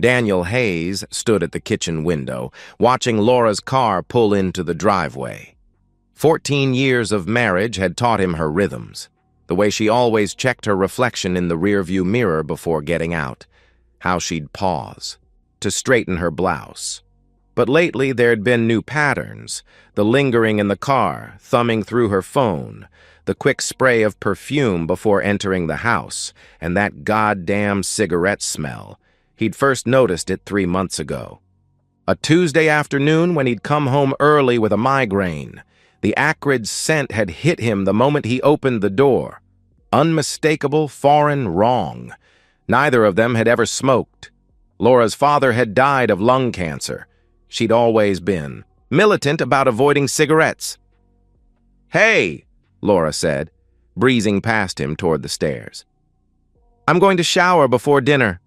Daniel Hayes stood at the kitchen window, watching Laura's car pull into the driveway. 14 years of marriage had taught him her rhythms, the way she always checked her reflection in the rearview mirror before getting out, how she'd pause to straighten her blouse. But lately there'd been new patterns, the lingering in the car, thumbing through her phone, the quick spray of perfume before entering the house, and that goddamn cigarette smell. He'd first noticed it 3 months ago. A Tuesday afternoon when he'd come home early with a migraine. The acrid scent had hit him the moment he opened the door. Unmistakable, foreign, wrong. Neither of them had ever smoked. Laura's father had died of lung cancer. She'd always been militant about avoiding cigarettes. "Hey," Laura said, breezing past him toward the stairs. "I'm going to shower before dinner."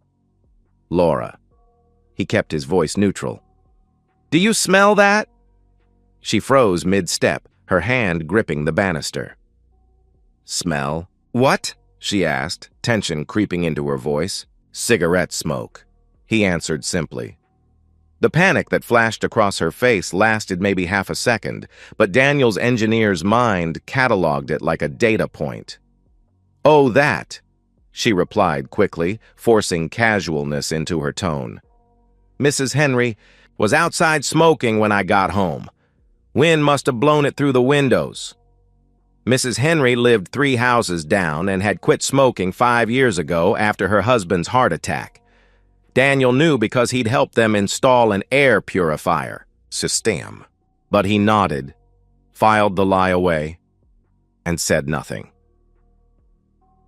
"Laura." He kept his voice neutral. "Do you smell that?" She froze mid-step, her hand gripping the banister. "Smell? What?" she asked, tension creeping into her voice. "Cigarette smoke," he answered simply. The panic that flashed across her face lasted maybe half a second, but Daniel's engineer's mind cataloged it like a data point. "Oh, that," she replied quickly, forcing casualness into her tone. "Mrs. Henry was outside smoking when I got home. Wind must have blown it through the windows." Mrs. Henry lived 3 houses down and had quit smoking 5 years ago after her husband's heart attack. Daniel knew because he'd helped them install an air purifier system. But he nodded, filed the lie away, and said nothing.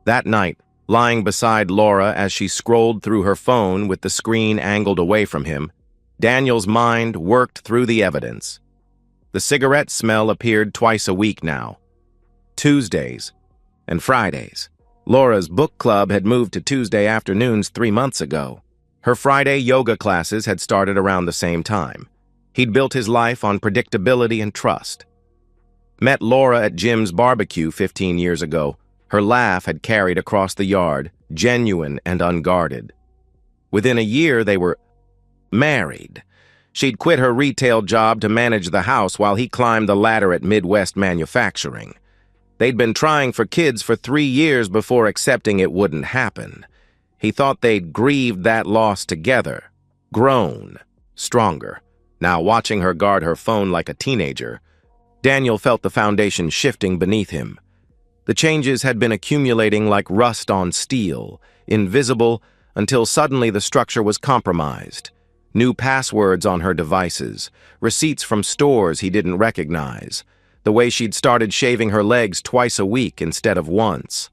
That night, lying beside Laura as she scrolled through her phone with the screen angled away from him, Daniel's mind worked through the evidence. The cigarette smell appeared twice a week now. Tuesdays and Fridays. Laura's book club had moved to Tuesday afternoons 3 months ago. Her Friday yoga classes had started around the same time. He'd built his life on predictability and trust. Met Laura at Jim's barbecue 15 years ago. Her laugh had carried across the yard, genuine and unguarded. Within a year, they were married. She'd quit her retail job to manage the house while he climbed the ladder at Midwest Manufacturing. They'd been trying for kids for 3 years before accepting it wouldn't happen. He thought they'd grieved that loss together, grown, stronger. Now watching her guard her phone like a teenager, Daniel felt the foundation shifting beneath him. The changes had been accumulating like rust on steel, invisible until suddenly the structure was compromised. New passwords on her devices, receipts from stores he didn't recognize, the way she'd started shaving her legs twice a week instead of once.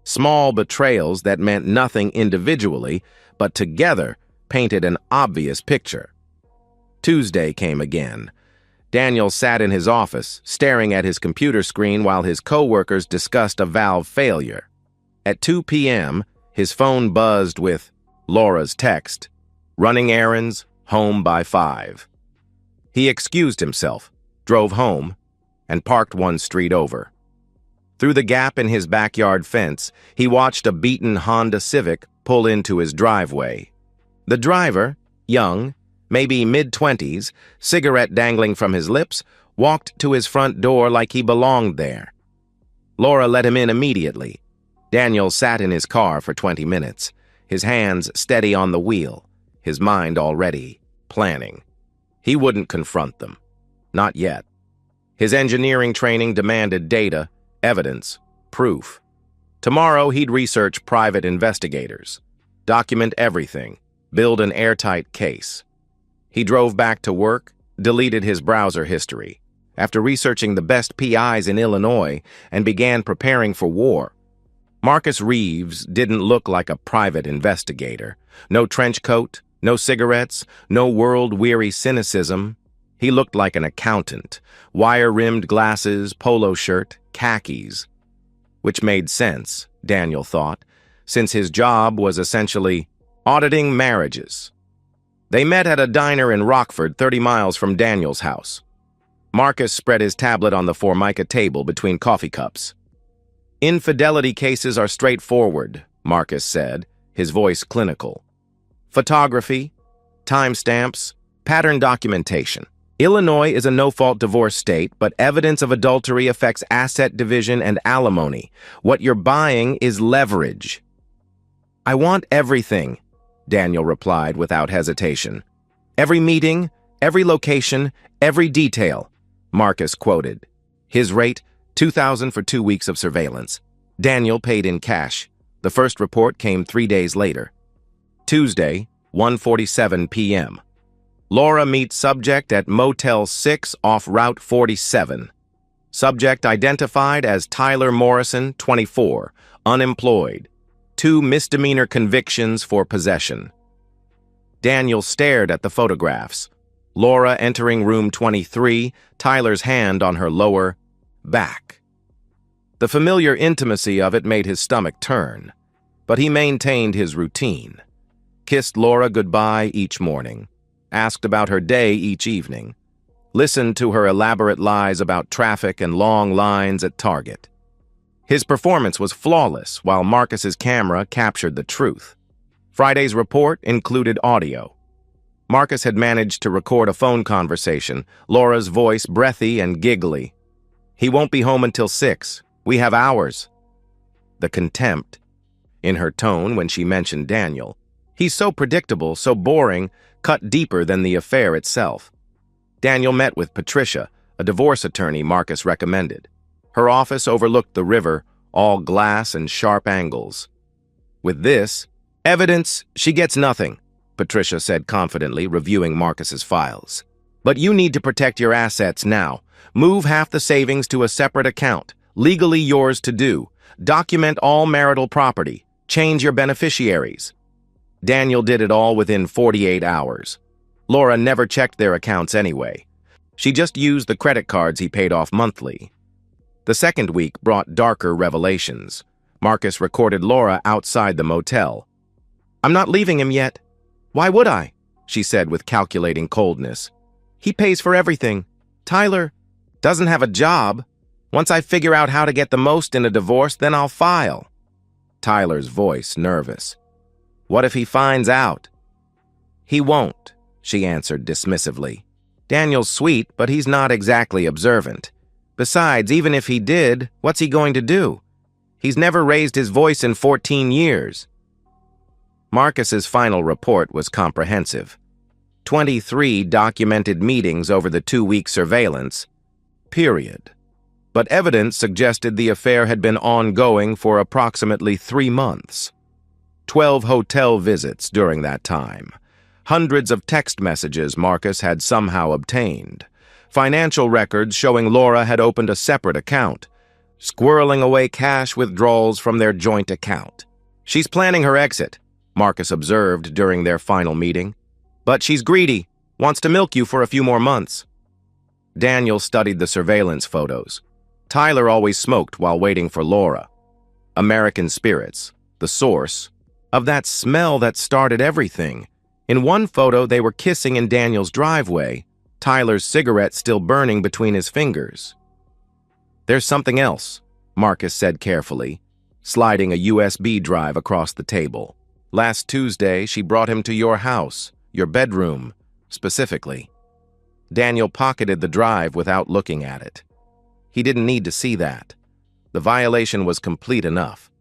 Small betrayals that meant nothing individually, but together painted an obvious picture. Tuesday came again. Daniel sat in his office, staring at his computer screen while his coworkers discussed a valve failure. At 2 p.m., his phone buzzed with Laura's text, "Running errands, home by 5." He excused himself, drove home, and parked 1 street over. Through the gap in his backyard fence, he watched a beaten Honda Civic pull into his driveway. The driver, young, maybe mid-20s, cigarette dangling from his lips, walked to his front door like he belonged there. Laura let him in immediately. Daniel sat in his car for 20 minutes, his hands steady on the wheel, his mind already planning. He wouldn't confront them. Not yet. His engineering training demanded data, evidence, proof. Tomorrow he'd research private investigators, document everything, build an airtight case. He drove back to work, deleted his browser history, after researching the best PIs in Illinois, and began preparing for war. Marcus Reeves didn't look like a private investigator. No trench coat, no cigarettes, no world-weary cynicism. He looked like an accountant, wire-rimmed glasses, polo shirt, khakis. Which made sense, Daniel thought, since his job was essentially auditing marriages. They met at a diner in Rockford, 30 miles from Daniel's house. Marcus spread his tablet on the Formica table between coffee cups. "Infidelity cases are straightforward," Marcus said, his voice clinical. photography, timestamps, pattern documentation. Illinois is a no-fault divorce state, but evidence of adultery affects asset division and alimony. What you're buying is leverage. I want everything, Daniel replied without hesitation. Every meeting, every location, every detail, Marcus quoted. His rate, $2,000 for 2 weeks of surveillance. Daniel paid in cash. The first report came 3 days later. Tuesday, 1:47 p.m. Laura meets subject at Motel 6 off Route 47. Subject identified as Tyler Morrison, 24, unemployed. 2 misdemeanor convictions for possession. Daniel stared at the photographs. Laura entering room 23, Tyler's hand on her lower back. The familiar intimacy of it made his stomach turn, but he maintained his routine. Kissed Laura goodbye each morning, asked about her day each evening, listened to her elaborate lies about traffic and long lines at Target. His performance was flawless while Marcus's camera captured the truth. Friday's report included audio. Marcus had managed to record a phone conversation, Laura's voice breathy and giggly. "He won't be home until 6. We have hours." The contempt in her tone when she mentioned Daniel. He's so predictable, so boring, cut deeper than the affair itself. Daniel met with Patricia, a divorce attorney Marcus recommended. Her office overlooked the river, all glass and sharp angles. With this evidence, she gets nothing, Patricia said confidently, reviewing Marcus's files. But you need to protect your assets now. Move half the savings to a separate account, legally yours to do. Document all marital property. Change your beneficiaries. Daniel did it all within 48 hours. Laura never checked their accounts anyway. She just used the credit cards he paid off monthly. The second week brought darker revelations. Marcus recorded Laura outside the motel. "I'm not leaving him yet. Why would I?" she said with calculating coldness. "He pays for everything. Tyler doesn't have a job. Once I figure out how to get the most in a divorce, then I'll file." Tyler's voice nervous. "What if he finds out?" "He won't," she answered dismissively. "Daniel's sweet, but he's not exactly observant. Besides, even if he did, what's he going to do? He's never raised his voice in 14 years. Marcus's final report was comprehensive. 23 documented meetings over the 2-week surveillance, period. But evidence suggested the affair had been ongoing for approximately 3 months. 12 hotel visits during that time. Hundreds of text messages Marcus had somehow obtained. Financial records showing Laura had opened a separate account, squirreling away cash withdrawals from their joint account. "She's planning her exit," Marcus observed during their final meeting. "But she's greedy, wants to milk you for a few more months." Daniel studied the surveillance photos. Tyler always smoked while waiting for Laura. American Spirits, the source of that smell that started everything. In one photo, they were kissing in Daniel's driveway, Tyler's cigarette still burning between his fingers. "There's something else," Marcus said carefully, sliding a USB drive across the table. "Last Tuesday, she brought him to your house, your bedroom, specifically." Daniel pocketed the drive without looking at it. He didn't need to see that. The violation was complete enough.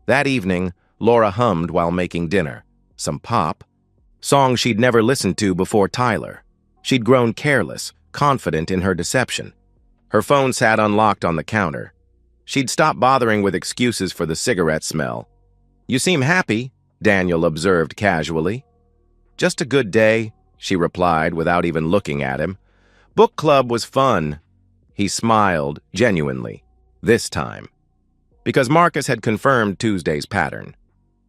That evening, Laura hummed while making dinner. Some pop. Songs she'd never listened to before Tyler. She'd grown careless, confident in her deception. Her phone sat unlocked on the counter. She'd stopped bothering with excuses for the cigarette smell. "You seem happy," Daniel observed casually. "Just a good day," she replied without even looking at him. "Book club was fun." He smiled, genuinely, this time, because Marcus had confirmed Tuesday's pattern.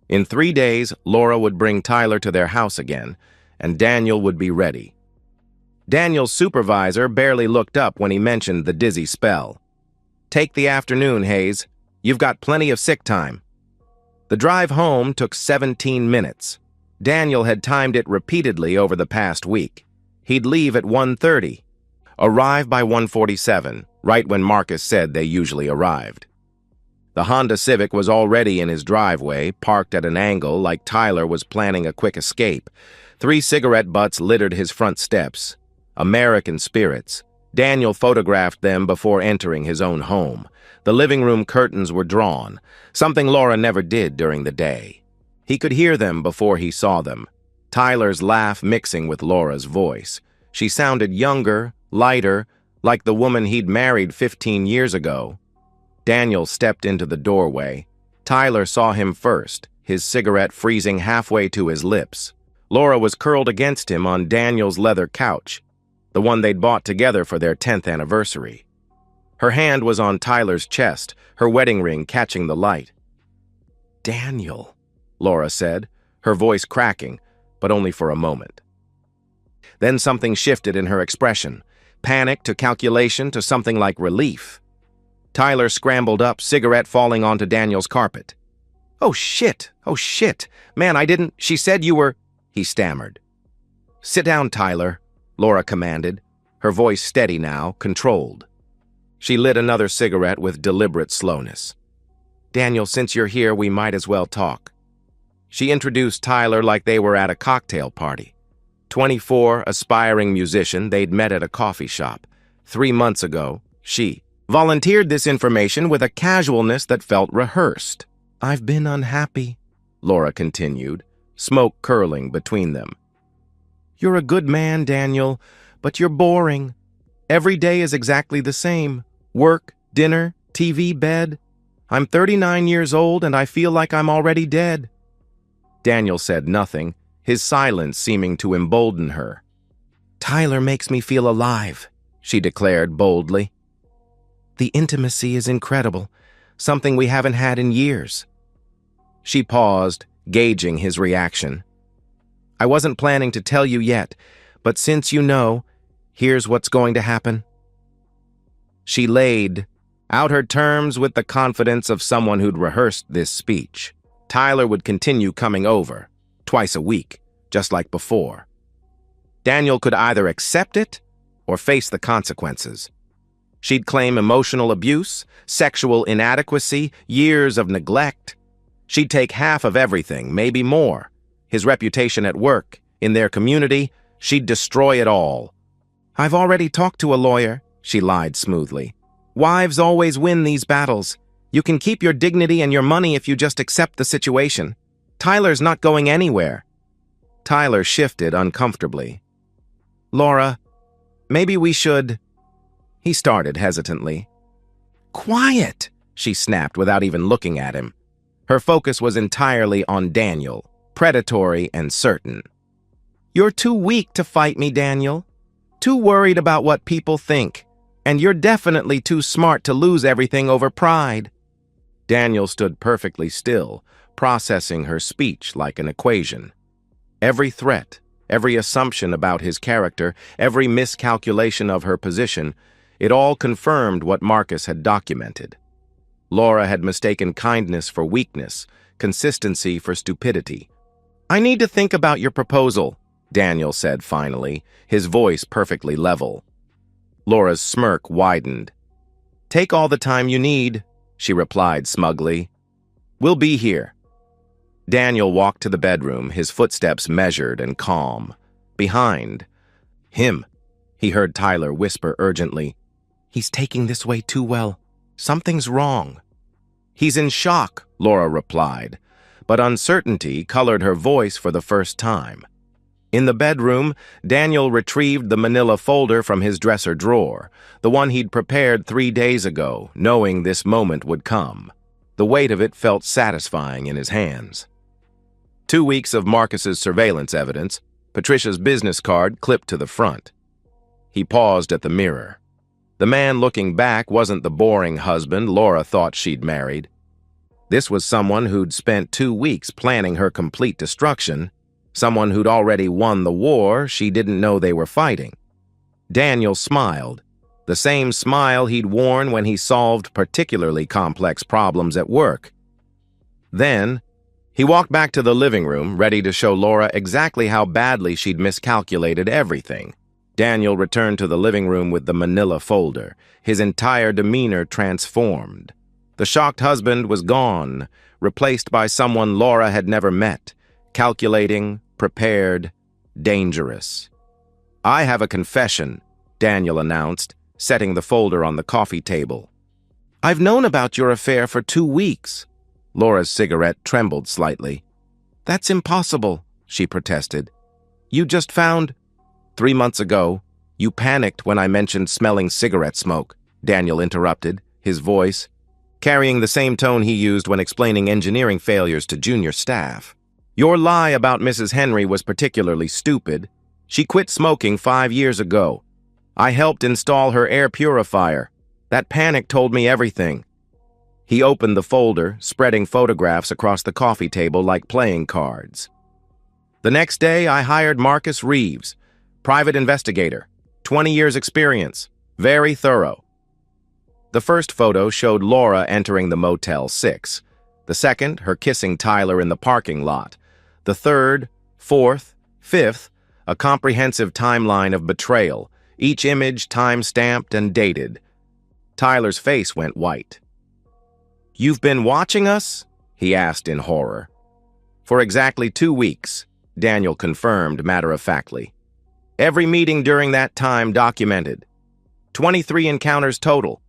In 3 days, Laura would bring Tyler to their house again, and Daniel would be ready. Daniel's supervisor barely looked up when he mentioned the dizzy spell. "Take the afternoon, Hayes. You've got plenty of sick time." The drive home took 17 minutes. Daniel had timed it repeatedly over the past week. He'd leave at 1:30, arrive by 1:47, right when Marcus said they usually arrived. The Honda Civic was already in his driveway, parked at an angle like Tyler was planning a quick escape. 3 cigarette butts littered his front steps. American spirits. Daniel photographed them before entering his own home. The living room curtains were drawn, something Laura never did during the day. He could hear them before he saw them. Tyler's laugh mixing with Laura's voice. She sounded younger, lighter, like the woman he'd married 15 years ago. Daniel stepped into the doorway. Tyler saw him first, his cigarette freezing halfway to his lips. Laura was curled against him on Daniel's leather couch, the one they'd bought together for their 10th anniversary. Her hand was on Tyler's chest, her wedding ring catching the light. "Daniel," Laura said, her voice cracking, but only for a moment. Then something shifted in her expression, panic to calculation to something like relief. Tyler scrambled up, cigarette falling onto Daniel's carpet. Oh shit, man, I didn't, she said you were," he stammered. "Sit down, Tyler," Laura commanded, her voice steady now, controlled. She lit another cigarette with deliberate slowness. "Daniel, since you're here, we might as well talk." She introduced Tyler like they were at a cocktail party. 24, aspiring musician, they'd met at a coffee shop. 3 months ago, she volunteered this information with a casualness that felt rehearsed. "I've been unhappy," Laura continued, smoke curling between them. "You're a good man, Daniel, but you're boring. Every day is exactly the same. Work, dinner, TV, bed. I'm 39 years old and I feel like I'm already dead." Daniel said nothing, his silence seeming to embolden her. "Tyler makes me feel alive," she declared boldly. "The intimacy is incredible, something we haven't had in years." She paused, gauging his reaction. "I wasn't planning to tell you yet, but since you know, here's what's going to happen." She laid out her terms with the confidence of someone who'd rehearsed this speech. Tyler would continue coming over, twice a week, just like before. Daniel could either accept it or face the consequences. She'd claim emotional abuse, sexual inadequacy, years of neglect. She'd take half of everything, maybe more. His reputation at work, in their community, she'd destroy it all. "I've already talked to a lawyer," she lied smoothly. "Wives always win these battles. You can keep your dignity and your money if you just accept the situation. Tyler's not going anywhere." Tyler shifted uncomfortably. "Laura, maybe we should..." He started hesitantly. "Quiet!" she snapped without even looking at him. Her focus was entirely on Daniel, predatory and certain. "You're too weak to fight me, Daniel. Too worried about what people think. And you're definitely too smart to lose everything over pride." Daniel stood perfectly still, processing her speech like an equation. Every threat, every assumption about his character, every miscalculation of her position, it all confirmed what Marcus had documented. Laura had mistaken kindness for weakness, consistency for stupidity. "I need to think about your proposal," Daniel said finally, his voice perfectly level. Laura's smirk widened. "Take all the time you need," she replied smugly. "We'll be here." Daniel walked to the bedroom, his footsteps measured and calm. Behind him, he heard Tyler whisper urgently, "He's taking this way too well. Something's wrong." "He's in shock," Laura replied, but uncertainty colored her voice for the first time. In the bedroom, Daniel retrieved the manila folder from his dresser drawer, the one he'd prepared 3 days ago, knowing this moment would come. The weight of it felt satisfying in his hands. 2 weeks of Marcus's surveillance evidence, Patricia's business card clipped to the front. He paused at the mirror. The man looking back wasn't the boring husband Laura thought she'd married. This was someone who'd spent 2 weeks planning her complete destruction, someone who'd already won the war she didn't know they were fighting. Daniel smiled, the same smile he'd worn when he solved particularly complex problems at work. Then, he walked back to the living room, ready to show Laura exactly how badly she'd miscalculated everything. Daniel returned to the living room with the manila folder, his entire demeanor transformed. The shocked husband was gone, replaced by someone Laura had never met, calculating, prepared, dangerous. "I have a confession," Daniel announced, setting the folder on the coffee table. "I've known about your affair for 2 weeks." Laura's cigarette trembled slightly. "That's impossible," she protested. "You just found—" "3 months ago, you panicked when I mentioned smelling cigarette smoke," Daniel interrupted, his voice carrying the same tone he used when explaining engineering failures to junior staff. "Your lie about Mrs. Henry was particularly stupid. She quit smoking 5 years ago. I helped install her air purifier. That panic told me everything." He opened the folder, spreading photographs across the coffee table like playing cards. "The next day, I hired Marcus Reeves, private investigator, 20 years experience, very thorough." The first photo showed Laura entering the Motel 6. The second, her kissing Tyler in the parking lot. The third, fourth, fifth, a comprehensive timeline of betrayal, each image time-stamped and dated. Tyler's face went white. "You've been watching us?" he asked in horror. "For exactly 2 weeks," Daniel confirmed matter-of-factly. "Every meeting during that time documented. 23 encounters total.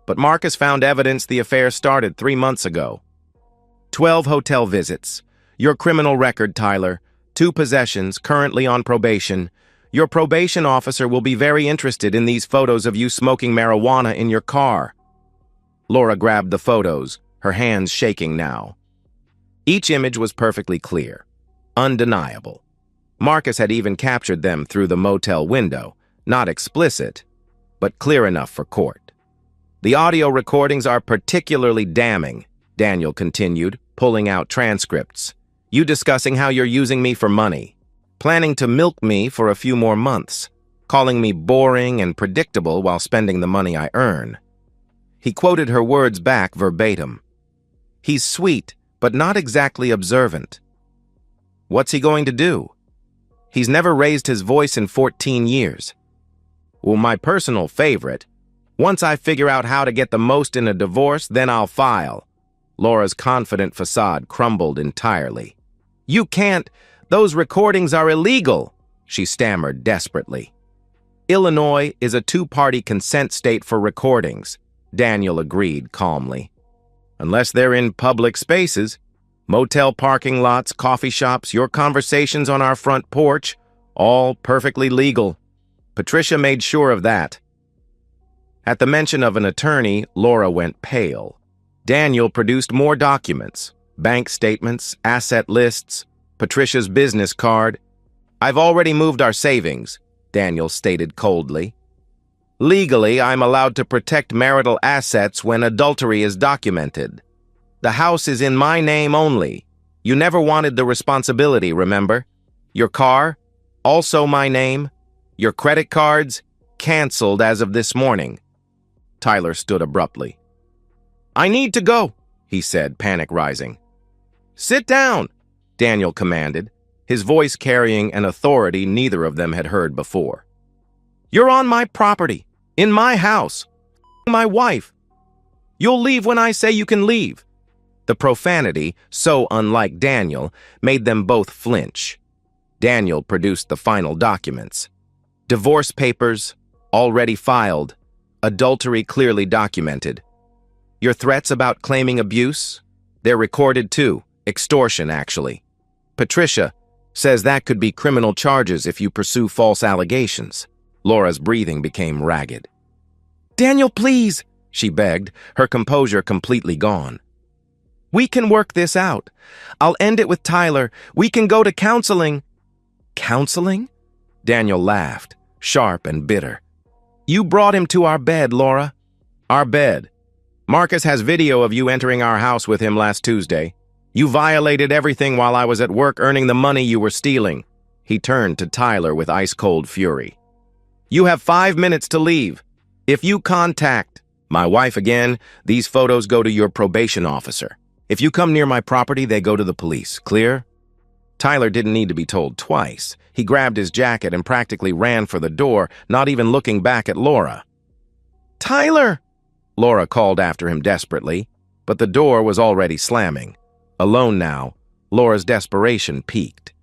But Marcus found evidence the affair started 3 months ago. 12 hotel visits. Your criminal record, Tyler. 2 possessions, currently on probation. Your probation officer will be very interested in these photos of you smoking marijuana in your car." Laura grabbed the photos, her hands shaking now. Each image was perfectly clear, undeniable. Marcus had even captured them through the motel window, not explicit, but clear enough for court. "The audio recordings are particularly damning," Daniel continued, pulling out transcripts. "You discussing how you're using me for money, planning to milk me for a few more months, calling me boring and predictable while spending the money I earn." He quoted her words back verbatim. "He's sweet, but not exactly observant. What's he going to do? He's never raised his voice in 14 years. Well, my personal favorite, once I figure out how to get the most in a divorce, then I'll file." Laura's confident facade crumbled entirely. "You can't. Those recordings are illegal," she stammered desperately. "Illinois is a 2-party consent state for recordings," Daniel agreed calmly. "Unless they're in public spaces, motel parking lots, coffee shops, your conversations on our front porch, all perfectly legal. Patricia made sure of that." At the mention of an attorney, Laura went pale. Daniel produced more documents, bank statements, asset lists, Patricia's business card. "I've already moved our savings," Daniel stated coldly. "Legally, I'm allowed to protect marital assets when adultery is documented. The house is in my name only. You never wanted the responsibility, remember? Your car, also my name. Your credit cards, canceled as of this morning." Tyler stood abruptly. "I need to go," he said, panic rising. "Sit down," Daniel commanded, his voice carrying an authority neither of them had heard before. "You're on my property, in my house, my wife. You'll leave when I say you can leave." The profanity, so unlike Daniel, made them both flinch. Daniel produced the final documents. Divorce papers, already filed. Adultery clearly documented. Your threats about claiming abuse? They're recorded too. Extortion, actually. Patricia says that could be criminal charges if you pursue false allegations. Laura's breathing became ragged. "Daniel, please," she begged, her composure completely gone. "We can work this out. I'll end it with Tyler. We can go to counseling." "Counseling?" Daniel laughed, sharp and bitter. "You brought him to our bed, Laura." "Our bed. Marcus has video of you entering our house with him last Tuesday. You violated everything while I was at work earning the money you were stealing." He turned to Tyler with ice-cold fury. "You have 5 minutes to leave. If you contact my wife again, these photos go to your probation officer. If you come near my property, they go to the police. Clear?" Tyler didn't need to be told twice. He grabbed his jacket and practically ran for the door, not even looking back at Laura. "Tyler!" Laura called after him desperately. but the door was already slamming. Alone now, Laura's desperation peaked.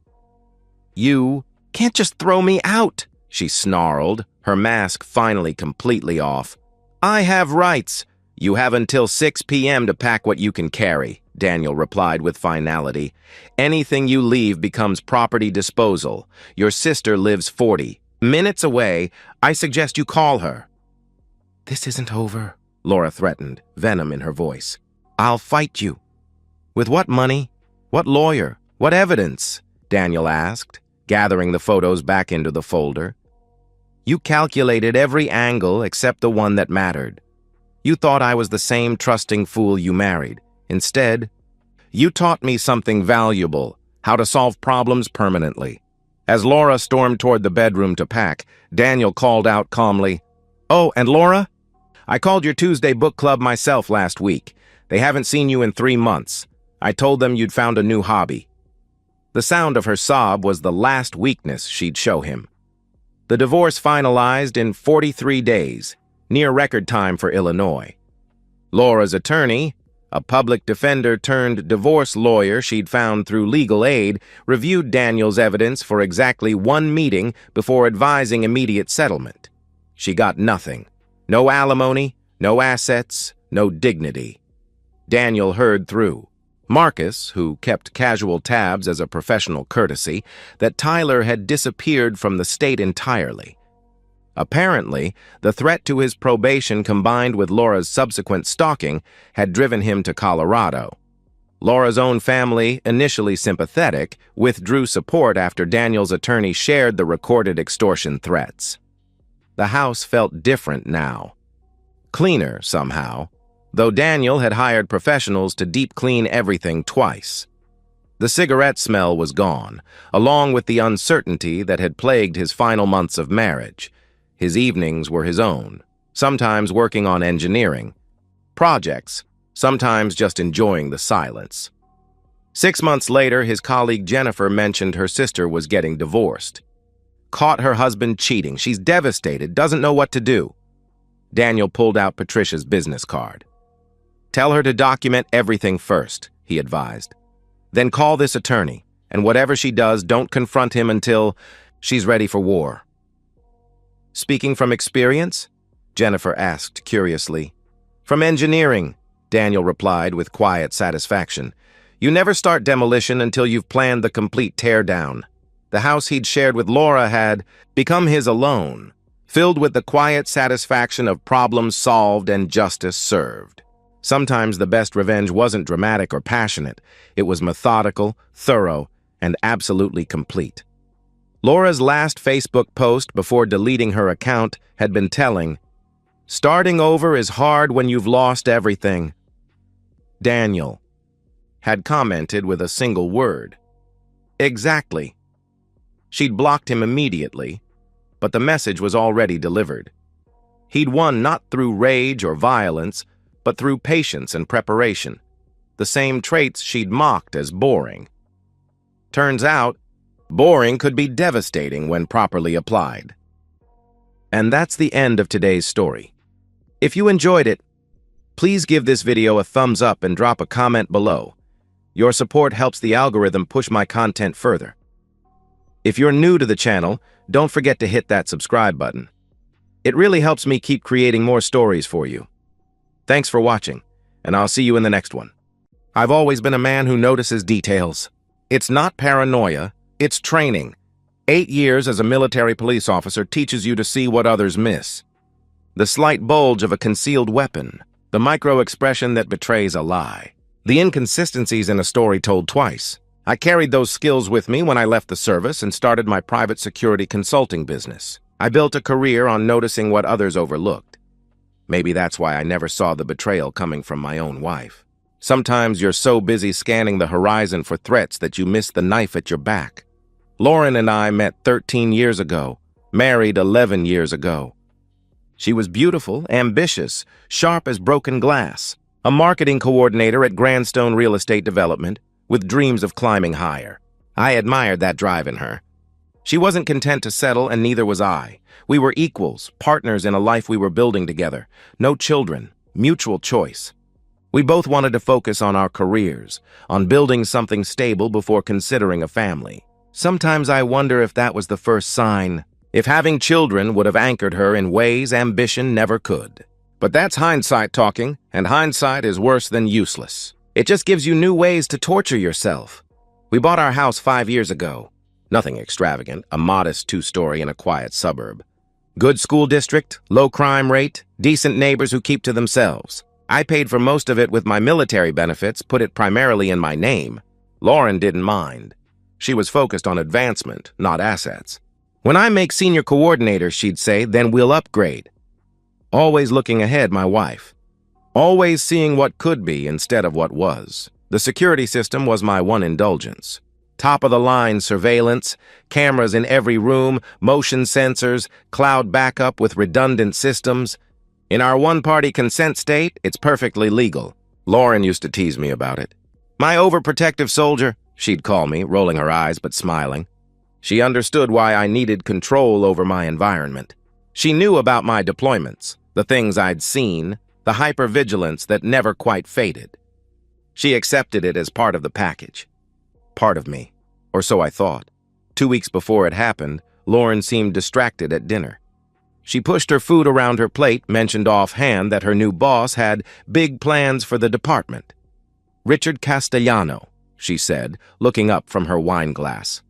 "You can't just throw me out," she snarled, her mask finally completely off. "I have rights." "You have until 6 p.m. to pack what you can carry," Daniel replied with finality. "Anything you leave becomes property disposal. Your sister lives 40 minutes away. I suggest you call her." "This isn't over," Laura threatened, venom in her voice. "I'll fight you." "With what money? What lawyer? What evidence?" Daniel asked, gathering the photos back into the folder. "You calculated every angle except the one that mattered. You thought I was the same trusting fool you married. Instead, you taught me something valuable, how to solve problems permanently." As Laura stormed toward the bedroom to pack, Daniel called out calmly, "Oh, and Laura? I called your Tuesday book club myself last week. They haven't seen you in 3 months. I told them you'd found a new hobby." The sound of her sob was the last weakness she'd show him. The divorce finalized in 43 days, near record time for Illinois. Laura's attorney, a public defender turned divorce lawyer she'd found through legal aid, reviewed Daniel's evidence for exactly 1 meeting before advising immediate settlement. She got nothing. No alimony, no assets, no dignity. Daniel heard through. Marcus, who kept casual tabs as a professional courtesy, that Tyler had disappeared from the state entirely. Apparently, the threat to his probation combined with Laura's subsequent stalking had driven him to Colorado. Laura's own family, initially sympathetic, withdrew support after Daniel's attorney shared the recorded extortion threats. The house felt different now. Cleaner, somehow, though Daniel had hired professionals to deep clean everything twice. The cigarette smell was gone, along with the uncertainty that had plagued his final months of marriage. His evenings were his own, sometimes working on engineering projects, sometimes just enjoying the silence. 6 months later, his colleague Jennifer mentioned her sister was getting divorced. Caught her husband cheating. She's devastated, doesn't know what to do. Daniel pulled out Patricia's business card. "Tell her to document everything first," he advised. "Then call this attorney, and whatever she does, don't confront him until she's ready for war." "Speaking from experience?" Jennifer asked curiously. "From engineering," Daniel replied with quiet satisfaction. "You never start demolition until you've planned the complete teardown." The house he'd shared with Laura had become his alone, filled with the quiet satisfaction of problems solved and justice served. Sometimes the best revenge wasn't dramatic or passionate. It was methodical, thorough, and absolutely complete. Laura's last Facebook post before deleting her account had been telling, "Starting over is hard when you've lost everything." Daniel had commented with a single word. "Exactly." She'd blocked him immediately, but the message was already delivered. He'd won not through rage or violence, but through patience and preparation, the same traits she'd mocked as boring. Turns out, boring could be devastating when properly applied. And that's the end of today's story. If you enjoyed it, please give this video a thumbs up and drop a comment below. Your support helps the algorithm push my content further. If you're new to the channel, don't forget to hit that subscribe button. It really helps me keep creating more stories for you. Thanks for watching, and I'll see you in the next one. I've always been a man who notices details. It's not paranoia, it's training. 8 years as a military police officer teaches you to see what others miss. The slight bulge of a concealed weapon, the micro-expression that betrays a lie, the inconsistencies in a story told twice. I carried those skills with me when I left the service and started my private security consulting business. I built a career on noticing what others overlooked. Maybe that's why I never saw the betrayal coming from my own wife. Sometimes you're so busy scanning the horizon for threats that you miss the knife at your back. Lauren and I met 13 years ago, married 11 years ago. She was beautiful, ambitious, sharp as broken glass, a marketing coordinator at Grandstone Real Estate Development, with dreams of climbing higher. I admired that drive in her. She wasn't content to settle, and neither was I. We were equals, partners in a life we were building together. No children, mutual choice. We both wanted to focus on our careers, on building something stable before considering a family. Sometimes I wonder if that was the first sign, if having children would have anchored her in ways ambition never could. But that's hindsight talking, and hindsight is worse than useless. It just gives you new ways to torture yourself. We bought our house 5 years ago. Nothing extravagant, a modest 2-story in a quiet suburb. Good school district, low crime rate, decent neighbors who keep to themselves. I paid for most of it with my military benefits, put it primarily in my name. Lauren didn't mind. She was focused on advancement, not assets. When I make senior coordinator, she'd say, then we'll upgrade. Always looking ahead, my wife. Always seeing what could be instead of what was. The security system was my one indulgence. Top-of-the-line surveillance, cameras in every room, motion sensors, cloud backup with redundant systems. In our one-party consent state, it's perfectly legal. Lauren used to tease me about it. My overprotective soldier, she'd call me, rolling her eyes but smiling. She understood why I needed control over my environment. She knew about my deployments, the things I'd seen, the hypervigilance that never quite faded. She accepted it as part of the package. Part of me, or so I thought. 2 weeks before it happened, Lauren seemed distracted at dinner. She pushed her food around her plate, mentioned offhand that her new boss had big plans for the department. Richard Castellano, she said, looking up from her wine glass.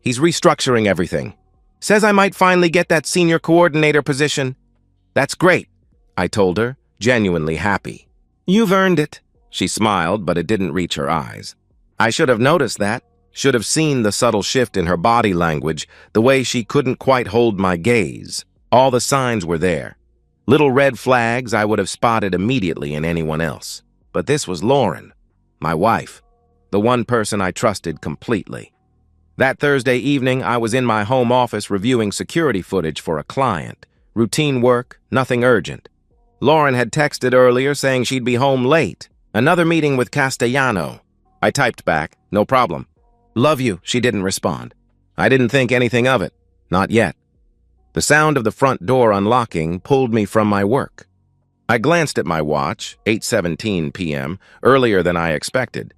He's restructuring everything. Says I might finally get that senior coordinator position. That's great, I told her, genuinely happy. You've earned it. She smiled, but it didn't reach her eyes. I should have noticed that, should have seen the subtle shift in her body language, the way she couldn't quite hold my gaze. All the signs were there. Little red flags I would have spotted immediately in anyone else. But this was Lauren, my wife, the one person I trusted completely. That Thursday evening, I was in my home office reviewing security footage for a client. Routine work, nothing urgent. Lauren had texted earlier saying she'd be home late. Another meeting with Castellano. I typed back, no problem. Love you, she didn't respond. I didn't think anything of it. Not yet. The sound of the front door unlocking pulled me from my work. I glanced at my watch, 8:17 p.m., earlier than I expected.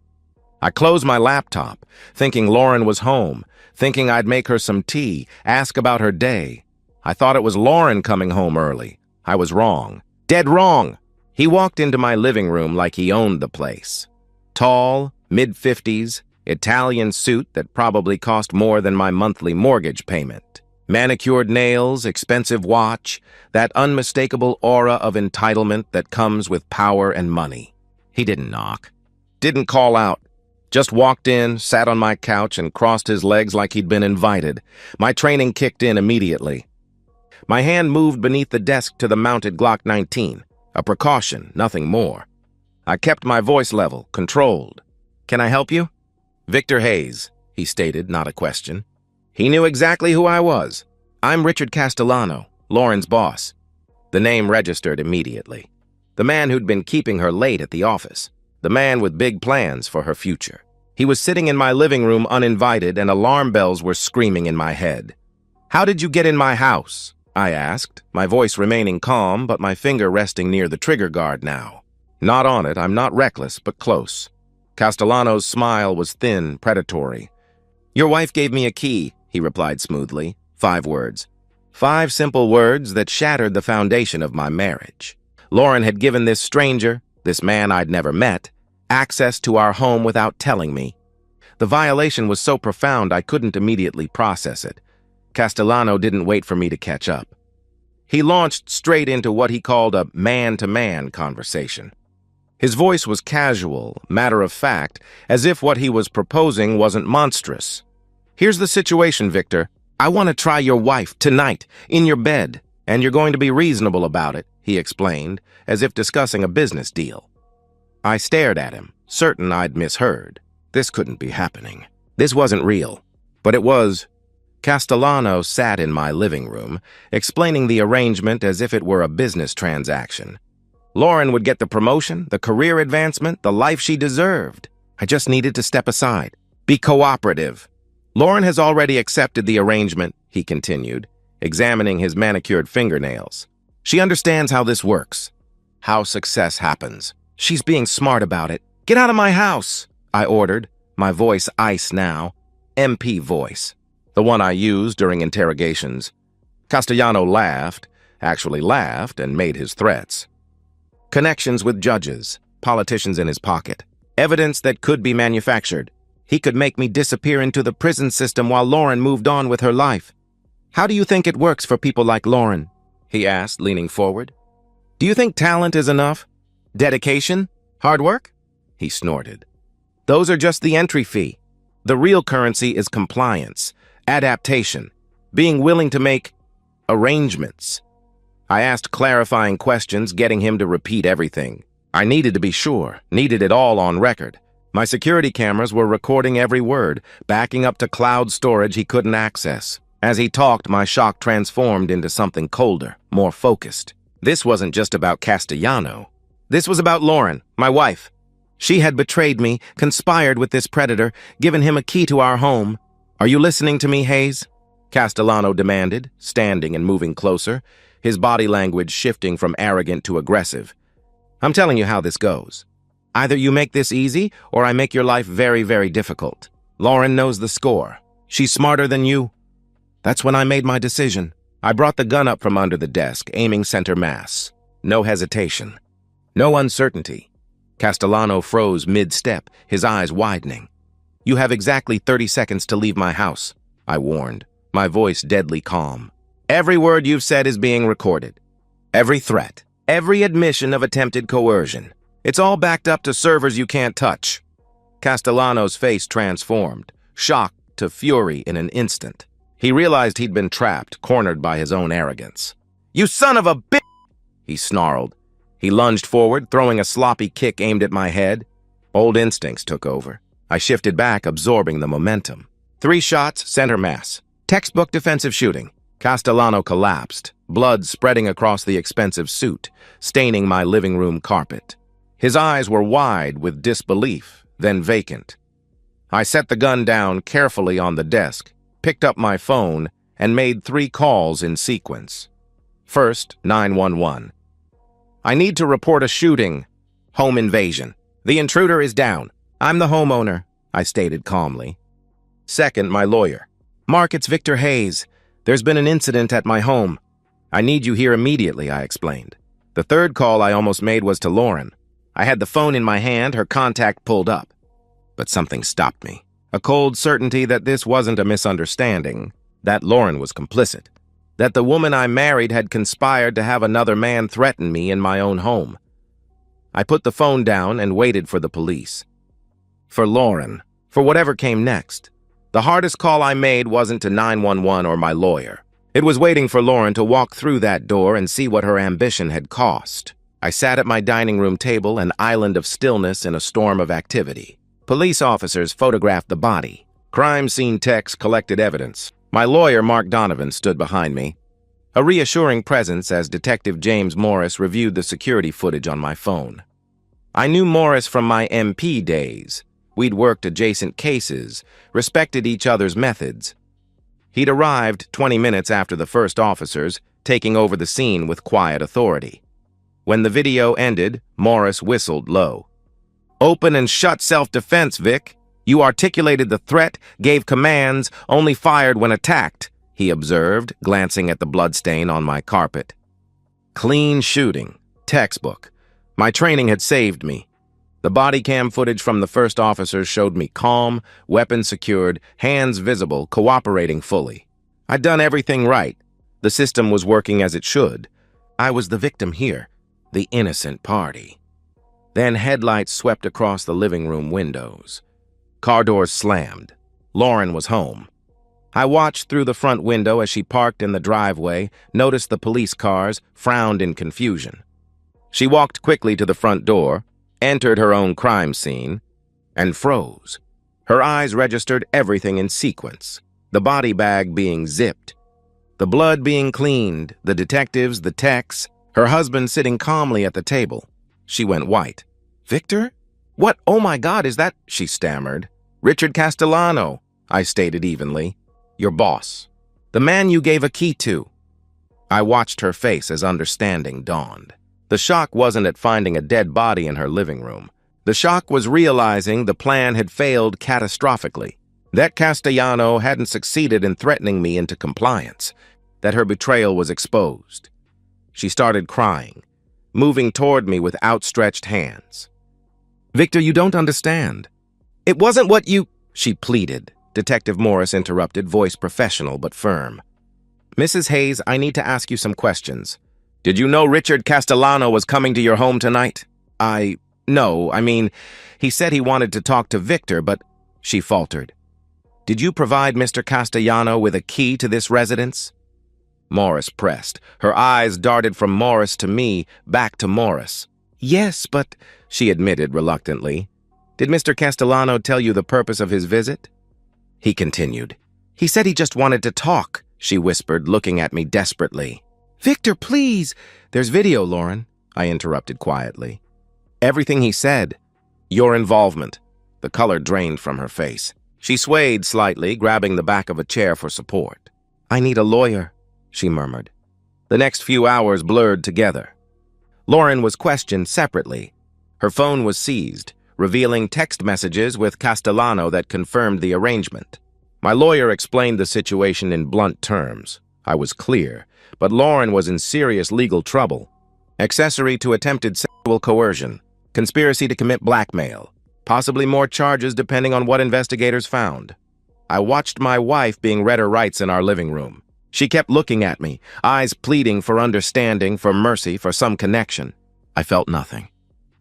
I closed my laptop, thinking Lauren was home, thinking I'd make her some tea, ask about her day. I thought it was Lauren coming home early. I was wrong. Dead wrong. He walked into my living room like he owned the place. Tall, mid-50s, Italian suit that probably cost more than my monthly mortgage payment. Manicured nails, expensive watch, that unmistakable aura of entitlement that comes with power and money. He didn't knock. Didn't call out. Just walked in, sat on my couch, and crossed his legs like he'd been invited. My training kicked in immediately. My hand moved beneath the desk to the mounted Glock 19. A precaution, nothing more. I kept my voice level, controlled. Can I help you? Victor Hayes, he stated, not a question. He knew exactly who I was. I'm Richard Castellano, Lauren's boss. The name registered immediately. The man who'd been keeping her late at the office. The man with big plans for her future. He was sitting in my living room uninvited, and alarm bells were screaming in my head. How did you get in my house? I asked, my voice remaining calm, but my finger resting near the trigger guard now. Not on it, I'm not reckless, but close. Castellano's smile was thin, predatory. Your wife gave me a key, he replied smoothly. 5 words. 5 simple words that shattered the foundation of my marriage. Lauren had given this stranger, this man I'd never met, access to our home without telling me. The violation was so profound I couldn't immediately process it. Castellano didn't wait for me to catch up. He launched straight into what he called a man-to-man conversation. His voice was casual, matter-of-fact, as if what he was proposing wasn't monstrous. Here's the situation, Victor. I want to try your wife tonight, in your bed, and you're going to be reasonable about it, he explained, as if discussing a business deal. I stared at him, certain I'd misheard. This couldn't be happening. This wasn't real. But it was. Castellano sat in my living room, explaining the arrangement as if it were a business transaction. Lauren would get the promotion, the career advancement, the life she deserved. I just needed to step aside, be cooperative. Lauren has already accepted the arrangement, he continued, examining his manicured fingernails. She understands how this works, how success happens. She's being smart about it. Get out of my house, I ordered, my voice ice now. MP voice, the one I used during interrogations. Castellano laughed, and made his threats. Connections with judges, politicians in his pocket, evidence that could be manufactured. He could make me disappear into the prison system while Lauren moved on with her life. How do you think it works for people like Lauren? He asked, leaning forward. Do you think talent is enough? Dedication? Hard work? He snorted. Those are just the entry fee. The real currency is compliance, adaptation, being willing to make arrangements. I asked clarifying questions, getting him to repeat everything. I needed to be sure, needed it all on record. My security cameras were recording every word, backing up to cloud storage he couldn't access. As he talked, my shock transformed into something colder, more focused. This wasn't just about Castellano. This was about Lauren, my wife. She had betrayed me, conspired with this predator, given him a key to our home. Are you listening to me, Hayes? Castellano demanded, standing and moving closer, his body language shifting from arrogant to aggressive. I'm telling you how this goes. Either you make this easy, or I make your life very, very difficult. Lauren knows the score. She's smarter than you. That's when I made my decision. I brought the gun up from under the desk, aiming center mass. No hesitation. No uncertainty. Castellano froze mid-step, his eyes widening. You have exactly 30 seconds to leave my house, I warned, my voice deadly calm. Every word you've said is being recorded. Every threat, every admission of attempted coercion. It's all backed up to servers you can't touch. Castellano's face transformed, shock to fury in an instant. He realized he'd been trapped, cornered by his own arrogance. You son of a bitch! He snarled. He lunged forward, throwing a sloppy kick aimed at my head. Old instincts took over. I shifted back, absorbing the momentum. 3 shots, center mass. Textbook defensive shooting. Castellano collapsed, blood spreading across the expensive suit, staining my living room carpet. His eyes were wide with disbelief, then vacant. I set the gun down carefully on the desk, picked up my phone, and made 3 calls in sequence. First, 911. I need to report a shooting. Home invasion. The intruder is down. I'm the homeowner, I stated calmly. Second, my lawyer. Mark, it's Victor Hayes. There's been an incident at my home. I need you here immediately, I explained. The third call I almost made was to Lauren. I had the phone in my hand, her contact pulled up. But something stopped me. A cold certainty that this wasn't a misunderstanding, that Lauren was complicit. That the woman I married had conspired to have another man threaten me in my own home. I put the phone down and waited for the police. For Lauren, for whatever came next. The hardest call I made wasn't to 911 or my lawyer. It was waiting for Lauren to walk through that door and see what her ambition had cost. I sat at my dining room table, an island of stillness in a storm of activity. Police officers photographed the body. Crime scene techs collected evidence. My lawyer, Mark Donovan, stood behind me, a reassuring presence as Detective James Morris reviewed the security footage on my phone. I knew Morris from my MP days. We'd worked adjacent cases, respected each other's methods. He'd arrived 20 minutes after the first officers, taking over the scene with quiet authority. When the video ended, Morris whistled low. Open and shut self-defense, Vic. You articulated the threat, gave commands, only fired when attacked, he observed, glancing at the bloodstain on my carpet. Clean shooting. Textbook. My training had saved me. The body cam footage from the first officers showed me calm, weapon secured, hands visible, cooperating fully. I'd done everything right. The system was working as it should. I was the victim here, the innocent party. Then headlights swept across the living room windows. Car doors slammed. Lauren was home. I watched through the front window as she parked in the driveway, noticed the police cars, frowned in confusion. She walked quickly to the front door, entered her own crime scene, and froze. Her eyes registered everything in sequence, the body bag being zipped, the blood being cleaned, the detectives, the techs, her husband sitting calmly at the table. She went white. Victor? What? Oh my God, is that? She stammered. Richard Castellano, I stated evenly. Your boss. The man you gave a key to. I watched her face as understanding dawned. The shock wasn't at finding a dead body in her living room. The shock was realizing the plan had failed catastrophically, that Castellano hadn't succeeded in threatening me into compliance, that her betrayal was exposed. She started crying, moving toward me with outstretched hands. "Victor, you don't understand. It wasn't what you—" she pleaded. Detective Morris interrupted, voice professional but firm. "Mrs. Hayes, I need to ask you some questions. Did you know Richard Castellano was coming to your home tonight?" No, I mean, he said he wanted to talk to Victor, but—" she faltered. "Did you provide Mr. Castellano with a key to this residence?" Morris pressed. Her eyes darted from Morris to me, back to Morris. "Yes, but—" she admitted reluctantly. "Did Mr. Castellano tell you the purpose of his visit?" He continued. "He said he just wanted to talk," she whispered, looking at me desperately. "Victor, please!" "There's video, Lauren," I interrupted quietly. "Everything he said." "Your involvement." The color drained from her face. She swayed slightly, grabbing the back of a chair for support. "I need a lawyer," she murmured. The next few hours blurred together. Lauren was questioned separately. Her phone was seized, revealing text messages with Castellano that confirmed the arrangement. My lawyer explained the situation in blunt terms. I was clear, but Lauren was in serious legal trouble. Accessory to attempted sexual coercion, conspiracy to commit blackmail, possibly more charges depending on what investigators found. I watched my wife being read her rights in our living room. She kept looking at me, eyes pleading for understanding, for mercy, for some connection. I felt nothing.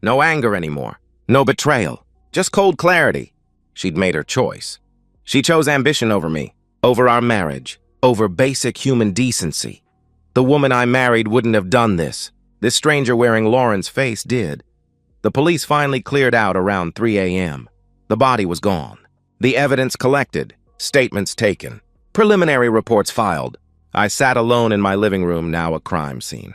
No anger anymore. No betrayal. Just cold clarity. She'd made her choice. She chose ambition over me, over our marriage, over basic human decency. The woman I married wouldn't have done this. This stranger wearing Lauren's face did. The police finally cleared out around 3 a.m. The body was gone. The evidence collected. Statements taken. Preliminary reports filed. I sat alone in my living room, now a crime scene.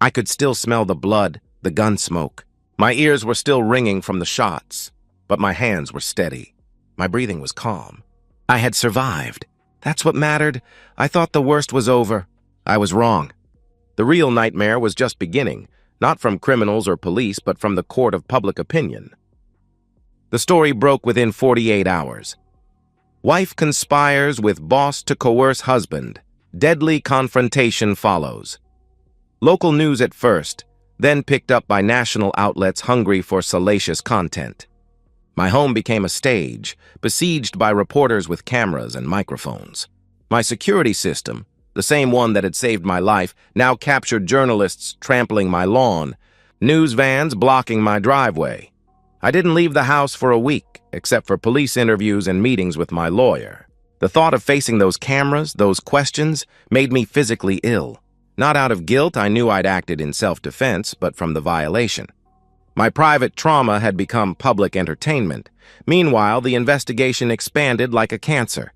I could still smell the blood, the gun smoke. My ears were still ringing from the shots, but my hands were steady. My breathing was calm. I had survived. That's what mattered. I thought the worst was over. I was wrong. The real nightmare was just beginning, not from criminals or police, but from the court of public opinion. The story broke within 48 hours. Wife conspires with boss to coerce husband. Deadly confrontation follows. Local news at first, then picked up by national outlets hungry for salacious content. My home became a stage, besieged by reporters with cameras and microphones. My security system, the same one that had saved my life, now captured journalists trampling my lawn, news vans blocking my driveway. I didn't leave the house for a week, except for police interviews and meetings with my lawyer. The thought of facing those cameras, those questions, made me physically ill. Not out of guilt, I knew I'd acted in self-defense, but from the violation. My private trauma had become public entertainment. Meanwhile, the investigation expanded like a cancer.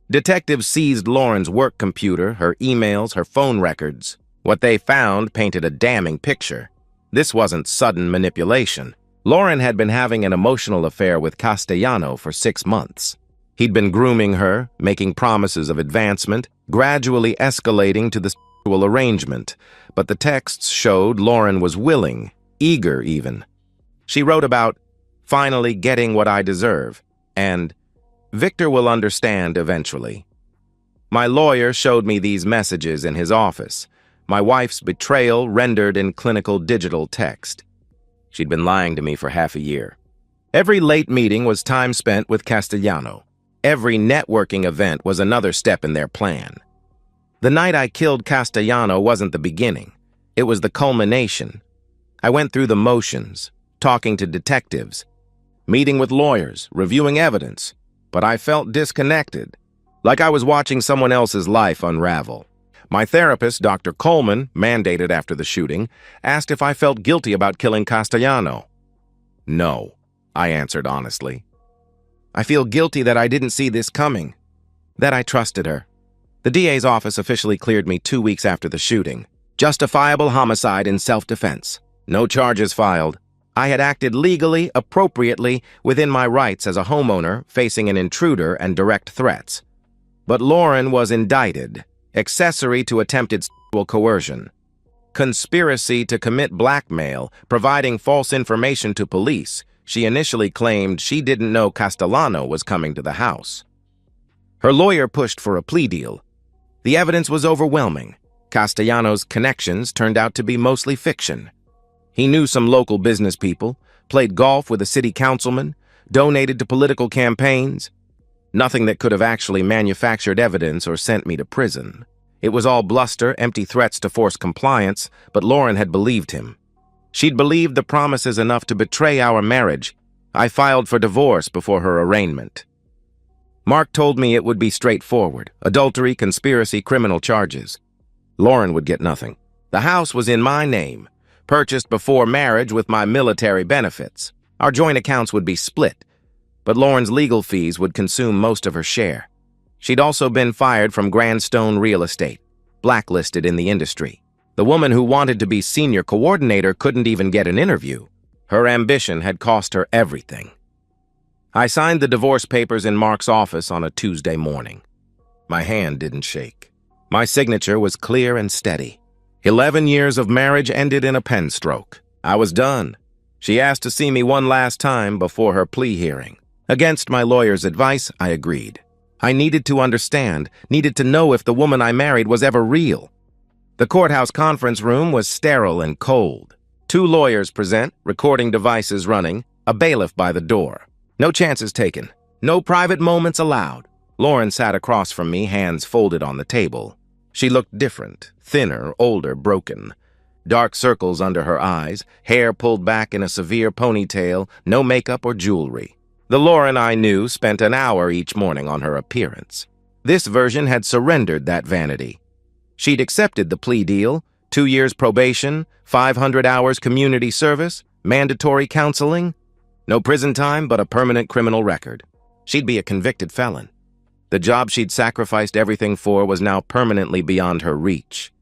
Detectives seized Lauren's work computer, her emails, her phone records. What they found painted a damning picture. This wasn't sudden manipulation. Lauren had been having an emotional affair with Castellano for 6 months. He'd been grooming her, making promises of advancement, gradually escalating to the sexual arrangement, but the texts showed Lauren was willing, eager even. She wrote about finally getting what I deserve, and Victor will understand eventually. My lawyer showed me these messages in his office, my wife's betrayal rendered in clinical digital text. She'd been lying to me for half a year. Every late meeting was time spent with Castellano. Every networking event was another step in their plan. The night I killed Castellano wasn't the beginning. It was the culmination. I went through the motions, talking to detectives, meeting with lawyers, reviewing evidence, but I felt disconnected, like I was watching someone else's life unravel. My therapist, Dr. Coleman, mandated after the shooting, asked if I felt guilty about killing Castellano. No, I answered honestly. I feel guilty that I didn't see this coming, that I trusted her. The DA's office officially cleared me 2 weeks after the shooting. Justifiable homicide in self-defense. No charges filed. I had acted legally, appropriately, within my rights as a homeowner facing an intruder and direct threats. But Lauren was indicted, accessory to attempted sexual coercion. conspiracy to commit blackmail, providing false information to police. She initially claimed she didn't know Castellano was coming to the house. Her lawyer pushed for a plea deal. The evidence was overwhelming. Castellano's connections turned out to be mostly fiction. He knew some local business people, played golf with a city councilman, donated to political campaigns. Nothing that could have actually manufactured evidence or sent me to prison. It was all bluster, empty threats to force compliance, but Lauren had believed him. She'd believed the promises enough to betray our marriage. I filed for divorce before her arraignment. Mark told me it would be straightforward: adultery, conspiracy, criminal charges. Lauren would get nothing. The house was in my name, purchased before marriage with my military benefits. Our joint accounts would be split, but Lauren's legal fees would consume most of her share. She'd also been fired from Grandstone Real Estate, blacklisted in the industry. The woman who wanted to be senior coordinator couldn't even get an interview. Her ambition had cost her everything. I signed the divorce papers in Mark's office on a Tuesday morning. My hand didn't shake. My signature was clear and steady. 11 years of marriage ended in a pen stroke. I was done. She asked to see me one last time before her plea hearing. Against my lawyer's advice, I agreed. I needed to understand, needed to know if the woman I married was ever real. The courthouse conference room was sterile and cold. 2 lawyers present, recording devices running, a bailiff by the door. No chances taken. No private moments allowed. Lauren sat across from me, hands folded on the table. She looked different, thinner, older, broken. Dark circles under her eyes, hair pulled back in a severe ponytail, no makeup or jewelry. The Lauren I knew spent an hour each morning on her appearance. This version had surrendered that vanity. She'd accepted the plea deal: 2 years probation, 500 hours community service, mandatory counseling. No prison time, but a permanent criminal record. She'd be a convicted felon. The job she'd sacrificed everything for was now permanently beyond her reach.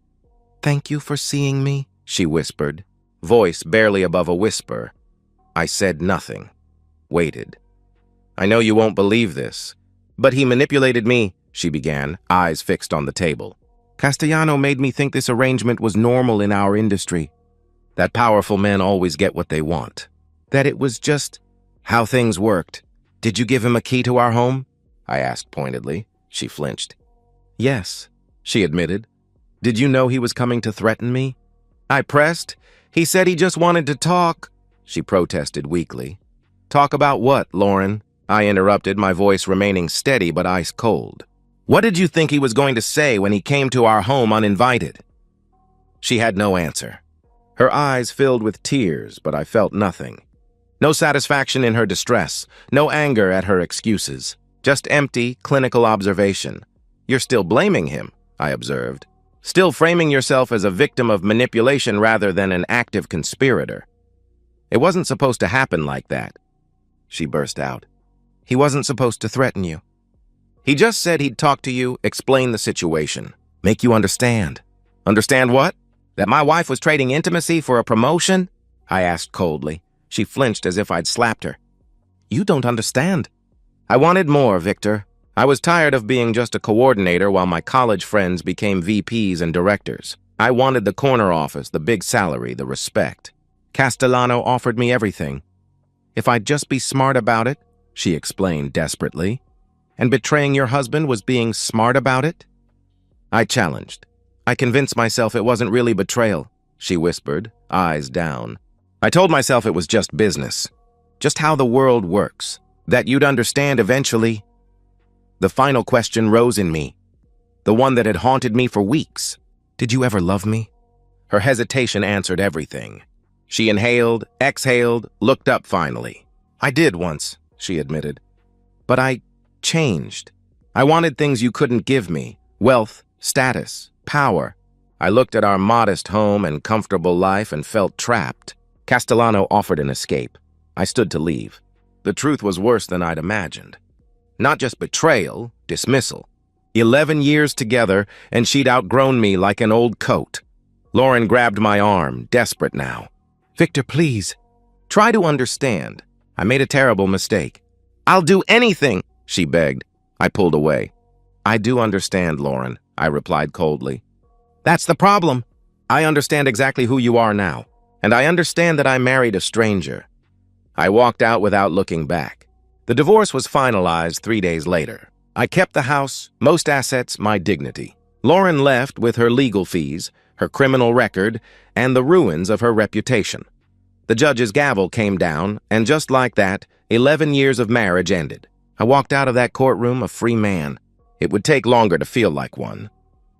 "Thank you for seeing me," she whispered, voice barely above a whisper. I said nothing. Waited. "I know you won't believe this, but he manipulated me," she began, eyes fixed on the table. "Castellano made me think this arrangement was normal in our industry. That powerful men always get what they want. That it was just how things worked. Did you give him a key to our home?" I asked pointedly. She flinched. "Yes," she admitted. "Did you know he was coming to threaten me?" I pressed. "He said he just wanted to talk," she protested weakly. "Talk about what, Lauren?" I interrupted, my voice remaining steady but ice cold. "What did you think he was going to say when he came to our home uninvited?" She had no answer. Her eyes filled with tears, but I felt nothing. No satisfaction in her distress, no anger at her excuses. Just empty, clinical observation. "You're still blaming him," I observed. "Still framing yourself as a victim of manipulation rather than an active conspirator. It wasn't supposed to happen like that." She burst out. "He wasn't supposed to threaten you. He just said he'd talk to you, explain the situation, make you understand." "Understand what? That my wife was trading intimacy for a promotion?" I asked coldly. She flinched as if I'd slapped her. "You don't understand." "I wanted more, Victor. I was tired of being just a coordinator while my college friends became VPs and directors. I wanted the corner office, the big salary, the respect. Castellano offered me everything. If I'd just be smart about it," she explained desperately. "And betraying your husband was being smart about it?" I challenged. "I convinced myself it wasn't really betrayal," she whispered, eyes down. "I told myself it was just business, just how the world works, that you'd understand eventually." The final question rose in me, the one that had haunted me for weeks. "Did you ever love me?" Her hesitation answered everything. She inhaled, exhaled, looked up finally. "I did once," she admitted. "But I changed. I wanted things you couldn't give me: wealth, status, power." I looked at our modest home and comfortable life and felt trapped. Castellano offered an escape. I stood to leave. The truth was worse than I'd imagined. Not just betrayal, dismissal. 11 years together, and she'd outgrown me like an old coat. Lauren grabbed my arm, desperate now. "Victor, please. Try to understand. I made a terrible mistake." "I'll do anything," she begged. I pulled away. "I do understand, Lauren," I replied coldly. "That's the problem. I understand exactly who you are now, and I understand that I married a stranger. I walked out without looking back. The divorce was finalized 3 days later. I kept the house, most assets, my dignity. Lauren left with her legal fees, her criminal record, and the ruins of her reputation. The judge's gavel came down, and just like that, 11 years of marriage ended. I walked out of that courtroom a free man. It would take longer to feel like one.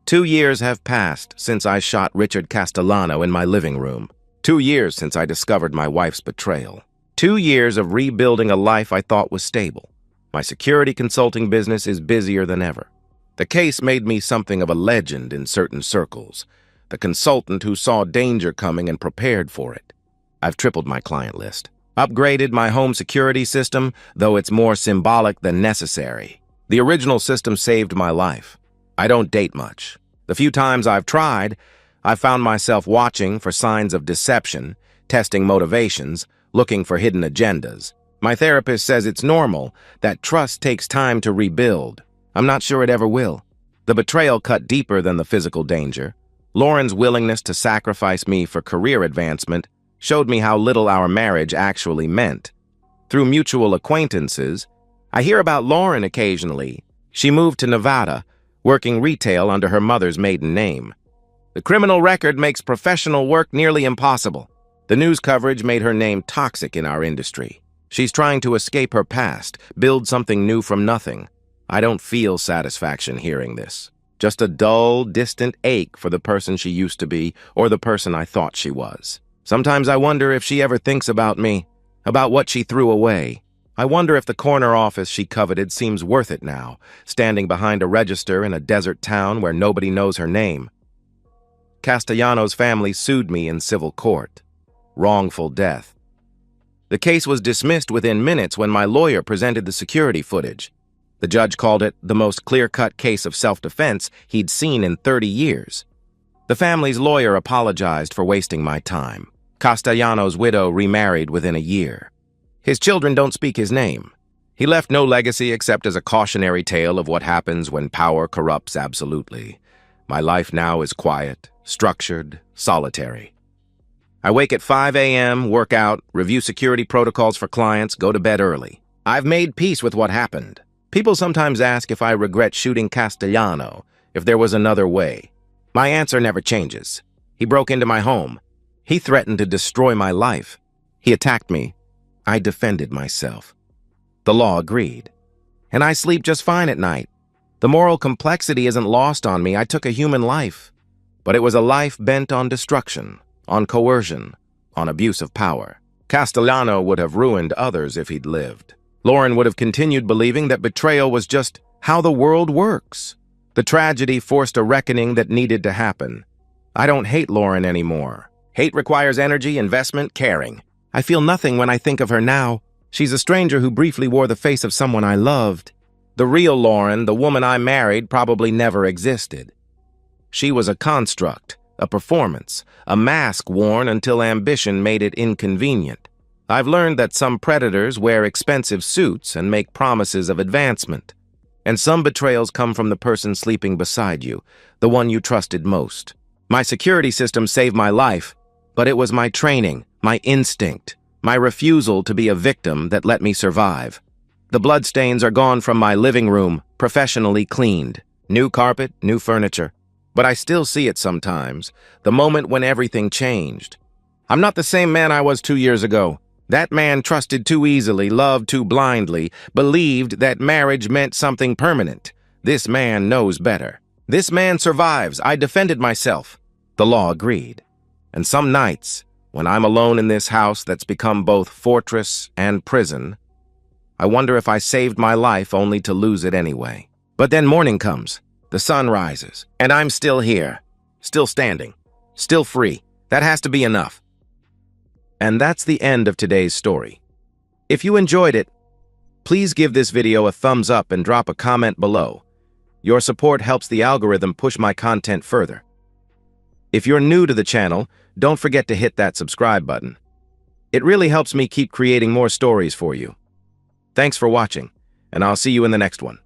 2 years have passed since I shot Richard Castellano in my living room. 2 years since I discovered my wife's betrayal. 2 years of rebuilding a life I thought was stable. My security consulting business is busier than ever. The case made me something of a legend in certain circles, the consultant who saw danger coming and prepared for it. I've tripled my client list, upgraded my home security system, though it's more symbolic than necessary. The original system saved my life. I don't date much. The few times I've tried, I've found myself watching for signs of deception, testing motivations, looking for hidden agendas. My therapist says it's normal, that trust takes time to rebuild. I'm not sure it ever will. The betrayal cut deeper than the physical danger. Lauren's willingness to sacrifice me for career advancement showed me how little our marriage actually meant. Through mutual acquaintances, I hear about Lauren occasionally. She moved to Nevada, working retail under her mother's maiden name. The criminal record makes professional work nearly impossible. The news coverage made her name toxic in our industry. She's trying to escape her past, build something new from nothing. I don't feel satisfaction hearing this. Just a dull, distant ache for the person she used to be or the person I thought she was. Sometimes I wonder if she ever thinks about me, about what she threw away. I wonder if the corner office she coveted seems worth it now, standing behind a register in a desert town where nobody knows her name. Castellano's family sued me in civil court. Wrongful death. The case was dismissed within minutes when my lawyer presented the security footage. The judge called it the most clear-cut case of self-defense he'd seen in 30 years. The family's lawyer apologized for wasting my time. Castellano's widow remarried within a year. His children don't speak his name. He left no legacy except as a cautionary tale of what happens when power corrupts absolutely. My life now is quiet, structured, solitary. I wake at 5 a.m., work out, review security protocols for clients, go to bed early. I've made peace with what happened. People sometimes ask if I regret shooting Castellano, if there was another way. My answer never changes. He broke into my home. He threatened to destroy my life. He attacked me. I defended myself. The law agreed. And I sleep just fine at night. The moral complexity isn't lost on me. I took a human life. But it was a life bent on destruction, on coercion, on abuse of power. Castellano would have ruined others if he'd lived. Lauren would have continued believing that betrayal was just how the world works. The tragedy forced a reckoning that needed to happen. I don't hate Lauren anymore. Hate requires energy, investment, caring. I feel nothing when I think of her now. She's a stranger who briefly wore the face of someone I loved. The real Lauren, the woman I married, probably never existed. She was a construct, a performance, a mask worn until ambition made it inconvenient. I've learned that some predators wear expensive suits and make promises of advancement. And some betrayals come from the person sleeping beside you, the one you trusted most. My security system saved my life, but it was my training, my instinct, my refusal to be a victim that let me survive. The bloodstains are gone from my living room, professionally cleaned. New carpet, new furniture. But I still see it sometimes, the moment when everything changed. I'm not the same man I was 2 years ago. That man trusted too easily, loved too blindly, believed that marriage meant something permanent. This man knows better. This man survives. I defended myself. The law agreed. And some nights, when I'm alone in this house that's become both fortress and prison, I wonder if I saved my life only to lose it anyway. But then morning comes, the sun rises, and I'm still here, still standing, still free. That has to be enough. And that's the end of today's story. If you enjoyed it, please give this video a thumbs up and drop a comment below. Your support helps the algorithm push my content further. If you're new to the channel, don't forget to hit that subscribe button. It really helps me keep creating more stories for you. Thanks for watching, and I'll see you in the next one.